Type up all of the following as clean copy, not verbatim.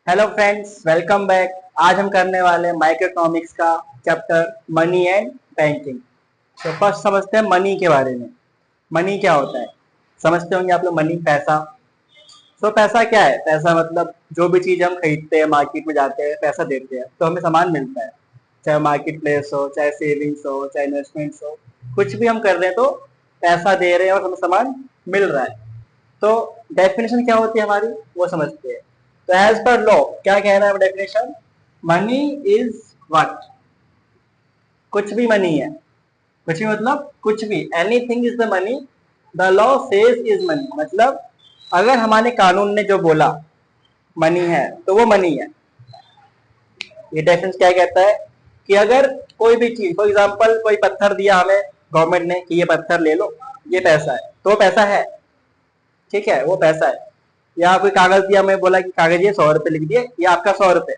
Hello friends, welcome back. आज हम करने वाले हैं माइक्रो इकोनॉमिक्स का चैप्टर मनी एंड बैंकिंग। तो फर्स्ट समझते हैं मनी के बारे में। मनी क्या होता है समझते होंगे आप लोग। मनी पैसा। तो पैसा क्या है? पैसा मतलब जो भी चीज हम खरीदते हैं, मार्केट में जाते हैं, पैसा देते हैं तो हमें सामान मिलता है। चाहे मार्केट प्लेस हो, चाहे सेविंग्स हो, चाहे इन्वेस्टमेंट्स हो, कुछ भी हम कर रहे हैं तो पैसा दे रहे हैं और हमें सामान मिल रहा है। तो डेफिनेशन क्या होती है हमारी, वो समझते हैं। तो एज पर लॉ क्या कह रहा है डेफिनेशन? Money is what? कुछ भी मनी है। कुछ भी मतलब कुछ भी, anything is the money. The law says is money. मतलब अगर हमारे कानून ने जो बोला मनी है तो वो मनी है। ये डेफिनेशन क्या कहता है कि अगर कोई भी चीज, फॉर एग्जाम्पल कोई पत्थर दिया हमें गवर्नमेंट ने कि ये पत्थर ले लो, ये पैसा है, तो वो पैसा है। ठीक है, वो पैसा है। या कोई कागज दिया, मैं बोला कि कागज ये 100 रुपए लिख दिए, ये आपका 100 रुपए,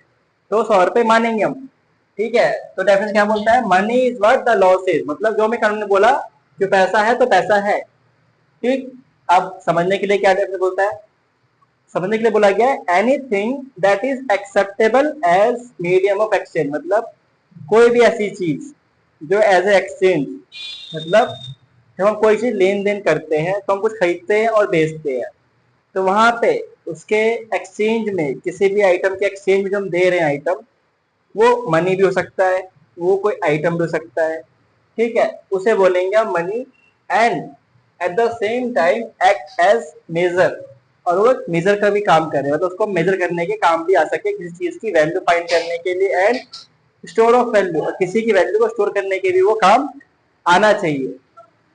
तो 100 रुपए मानेंगे हम। ठीक है, तो डेफिनेशन क्या बोलता है? Money is what the law says. मतलब जो हमें कानून ने बोला कि पैसा है तो पैसा है। ठीक। अब समझने के लिए क्या डेफिनेशन बोलता है? समझने के लिए बोला गया है anything that is acceptable as medium of exchange. मतलब कोई भी ऐसी चीज जो एज ए एक्सचेंज, मतलब जब हम कोई चीज लेन देन करते हैं तो हम कुछ खरीदते हैं और बेचते हैं, तो वहां पे उसके एक्सचेंज में, किसी भी आइटम के एक्सचेंज में जो हम दे रहे हैं आइटम, वो मनी भी हो सकता है, वो कोई आइटम भी हो सकता है। ठीक है, उसे बोलेंगे हम money. And at the same time act as measure. और वो मेजर का भी काम करे, मतलब उसको मेजर करने के काम भी आ सके, किसी चीज की वैल्यू फाइंड करने के लिए। एंड स्टोर ऑफ वैल्यू, और किसी की वैल्यू को स्टोर करने के लिए वो काम आना चाहिए।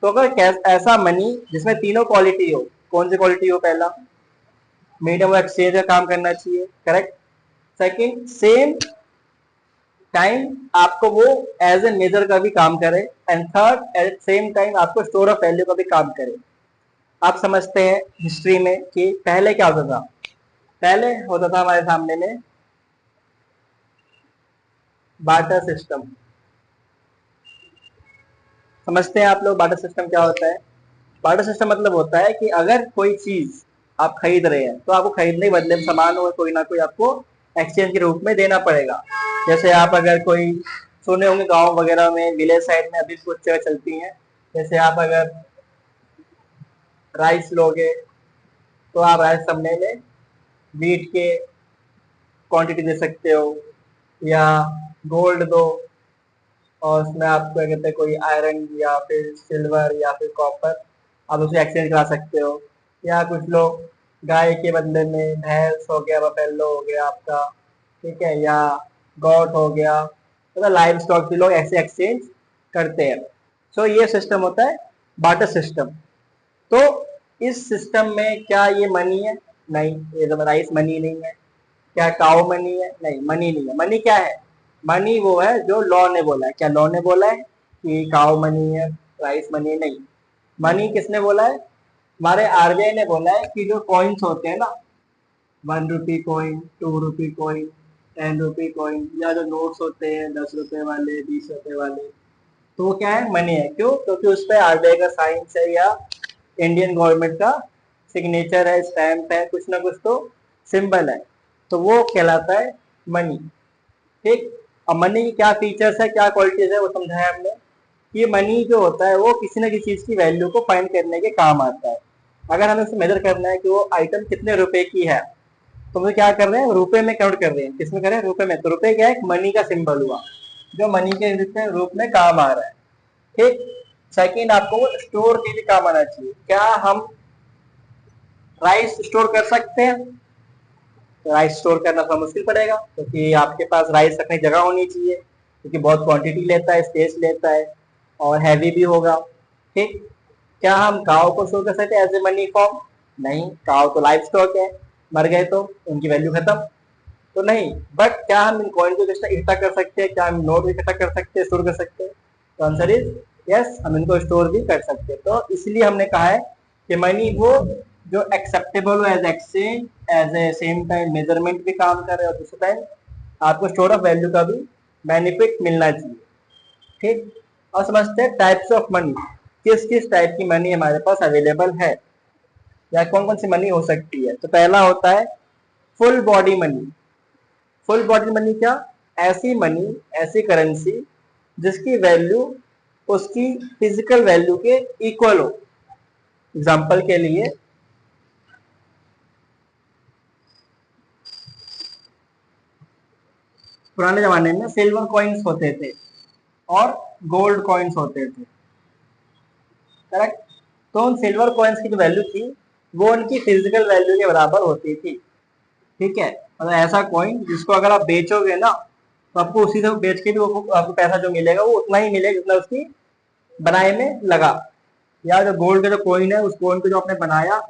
तो अगर ऐसा मनी जिसमें तीनों क्वालिटी हो, कौन सी क्वालिटी हो? पहला, मीडियम ऑफ एक्सचेंज का काम करना चाहिए, करेक्ट। सेकंड, सेम टाइम आपको वो एज ए मेजर का भी काम करे। And third, at same time आपको स्टोर ऑफ वैल्यू का भी काम करे। आप समझते हैं हिस्ट्री में कि पहले क्या होता था। पहले होता था हमारे सामने में बार्टर सिस्टम। समझते हैं आप लोग बार्टर सिस्टम क्या होता है? बार्टर सिस्टम मतलब होता है कि अगर कोई चीज आप खरीद रहे हैं तो आपको खरीदने के बदले में सामान और कोई ना कोई आपको एक्सचेंज के रूप में देना पड़ेगा। जैसे आप अगर कोई, सुने होंगे गांव वगैरह में, विलेज साइड में अभी कुछ जगह चलती हैं। जैसे आप अगर राइस लोगे तो आप राइस समझने में वीट के क्वांटिटी दे सकते हो, या गोल्ड दो और उसमें आप क्या कहते हैं, कोई आयरन या फिर सिल्वर या फिर कॉपर, आप उसे एक्सचेंज करा सकते हो। या कुछ लोग गाय के बदले में भैंस हो गया, बफेलो हो गया आपका, ठीक है, या गॉट हो गया, मतलब लाइव स्टॉक भी लोग ऐसे एक्सचेंज करते हैं। सो ये सिस्टम होता है बार्टर सिस्टम। तो इस सिस्टम में क्या ये मनी है? नहीं, ये तो राइस मनी नहीं है। क्या काउ मनी है? नहीं, मनी नहीं है। मनी क्या है? मनी वो है जो लॉ ने बोला है। क्या लॉ ने बोला है कि काउ मनी है, राइस मनी है? नहीं। मनी किसने बोला है? हमारे आरबीआई ने बोला है कि जो कॉइन्स होते हैं ना, 1 rupee coin, 2 rupee coin, 10 rupee coin, या जो नोट्स होते हैं 10 रुपए वाले, 20 रुपए वाले, तो वो क्या है? मनी है। क्यों? क्योंकि उस पर आरबीआई का साइंस है, या इंडियन गवर्नमेंट का सिग्नेचर है, स्टैंप है, कुछ ना कुछ तो सिंबल है, तो वो कहलाता है मनी। ठीक। अब मनी की क्या फीचर्स है, क्या क्वालिटीज है, वो समझाया हमने। ये मनी जो होता है वो किसी न किसी चीज की वैल्यू को फाइंड करने के काम आता है। अगर हमें उसे मेजर करना है कि वो आइटम कितने रुपए की है, तो मुझे क्या कर रहे हैं? रुपए में काउंट कर रहे हैं। किसमें कर रहे हैं? रुपए में। तो रुपए क्या है? मनी का सिंबल हुआ, जो मनी के रूप में काम आ रहा है। ठीक। सेकंड, आपको वो स्टोर के भी काम आना चाहिए। क्या हम राइस स्टोर कर सकते हैं? राइस स्टोर करना थोड़ा मुश्किल पड़ेगा, क्योंकि आपके पास राइस रखने की जगह होनी चाहिए, क्योंकि बहुत क्वांटिटी लेता है, स्पेस लेता है, और हैवी भी होगा। ठीक। क्या हम काव को स्टोर कर सकते हैं एज ए मनी फॉर्म? नहीं, काव तो लाइव स्टॉक है, मर गए तो उनकी वैल्यू खत्म, तो नहीं। बट क्या हम इन कॉइन को इकट्ठा कर सकते हैं? क्या हम नोट इकट्ठा कर सकते हैं, स्टोर कर सकते हैं? तो आंसर इज यस, हम इनको स्टोर भी कर सकते हैं। तो इसलिए हमने कहा है कि मनी वो जो एक्सेप्टेबल हो as exchange, as a same time measurement भी काम करे, और दूसरे टाइम आपको स्टोर ऑफ वैल्यू का भी बेनिफिट मिलना चाहिए। ठीक। और समझते हैं टाइप्स ऑफ मनी। किस किस टाइप की मनी हमारे पास अवेलेबल है, या कौन कौन सी मनी हो सकती है। तो पहला होता है full body money. Full body money क्या? ऐसी मनी, ऐसी करेंसी जिसकी वैल्यू उसकी फिजिकल वैल्यू के इक्वल हो। एग्जाम्पल के लिए पुराने जमाने में सिल्वर कॉइन्स होते थे और गोल्ड कॉइन्स होते थे, करेक्ट? तो उन सिल्वर कॉइन्स की जो वैल्यू थी वो उनकी फिजिकल वैल्यू के बराबर होती थी, ठीक है? मतलब ऐसा कॉइन जिसको अगर आप बेचोगे ना तो आपको उसी से बेच के भी आपको पैसा जो मिलेगा वो उतना ही मिलेगा जितना उसकी बनाए में लगा। या जो गोल्ड का जो कॉइन है उस कॉइन को जो आपने बनाया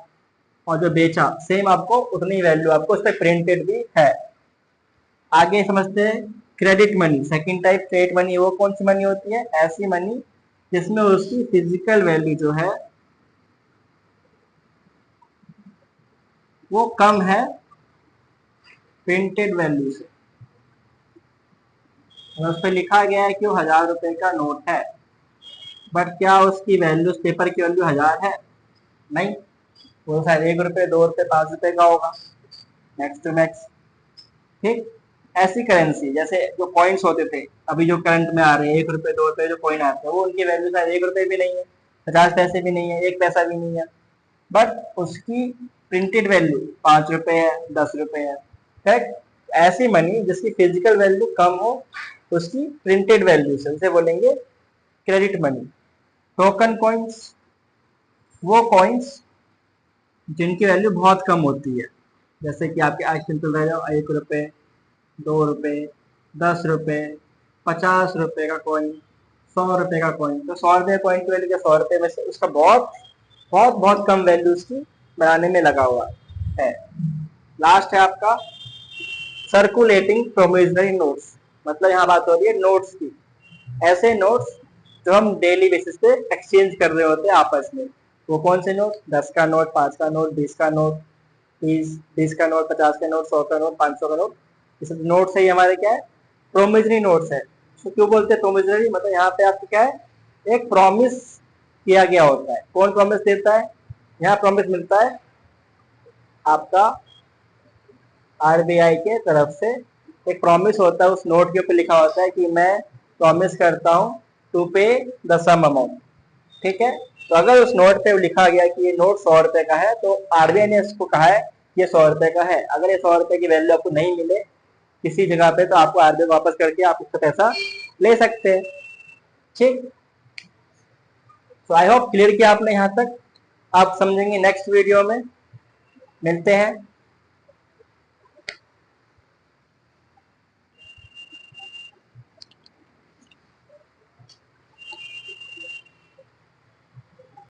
और जो बेचा सेम आपको उतनी वैल्यू आपको उस पर प्रिंटेड भी है। आगे समझते हैं credit money. Second type credit money, वो कौन सी मनी होती है? ऐसी मनी जिसमें उसकी फिजिकल वैल्यू जो है वो कम है प्रिंटेड वैल्यू से। उस पर लिखा गया है कि वो 1000 रुपए का नोट है, बट क्या उसकी वैल्यू, उस पेपर की वैल्यू 1000 है? नहीं, वो शायद 1 रुपए, 2 रुपए, 5 रुपए का होगा मैक्स टू मैक्स, ठीक? ऐसी करेंसी जैसे जो कॉइन्स होते थे, अभी जो करंट में आ रहे हैं 1 रुपए 2 रुपए जो कॉइन आते हैं, वो उनकी वैल्यू शायद 1 रुपए भी नहीं है, 50 पैसे भी नहीं है, 1 पैसा भी नहीं है, बट उसकी प्रिंटेड वैल्यू 5 रुपए है, 10 रुपए है, करेक्ट? ऐसी मनी जिसकी फिजिकल वैल्यू कम हो उसकी प्रिंटेड वैल्यू से, उसे बोलेंगे क्रेडिट मनी। टोकन कॉइन्स, वो कॉइन्स जिनकी वैल्यू बहुत कम होती है, जैसे कि आपके आजकल चल रहे हैं 1 रुपए, 2 रुपए, 10 रुपए, 50 रुपए का कॉइन, 100 रुपए का कॉइन। तो 100 रुपए कॉइन की वैल्यू क्या? 100 रुपए में से उसका बहुत बहुत बहुत कम वैल्यू उसकी बनाने में लगा हुआ है। लास्ट है आपका सर्कुलेटिंग प्रोमिसरी नोट्स। मतलब यहाँ बात हो रही है नोट्स की, ऐसे नोट्स जो हम डेली बेसिस पे एक्सचेंज कर रहे होते हैं आपस में। वो कौन से नोट? 10 का नोट, 5 का नोट, 20 का नोट, 20 का नोट, 50 का नोट, 100 का नोट, 500 का नोट। ये सब नोट्स है, हमारे क्या है? प्रोमिसरी नोट्स है। तो क्यों बोलते हैं प्रोमिसरी? मतलब यहाँ पे आपको क्या है, एक प्रॉमिस किया गया होता है। कौन प्रॉमिस देता है? यहाँ प्रॉमिस मिलता है आपका आरबीआई के तरफ से, एक प्रॉमिस होता है, उस नोट के ऊपर लिखा होता है कि मैं प्रॉमिस करता हूँ टू पे द सम अमाउंट, ठीक है? तो अगर उस नोट पे लिखा गया कि ये नोट 100 रुपए का है तो आरबीआई ने इसको कहा है ये 100 रुपए का है। अगर ये 100 रुपए की वैल्यू आपको नहीं मिले किसी जगह पे तो आपको आरबीआई वापस करके आप उसका पैसा ले सकते हैं, ठीक? तो आई होप क्लियर किया आपने यहाँ तक। आप समझेंगे नेक्स्ट वीडियो में। मिलते हैं।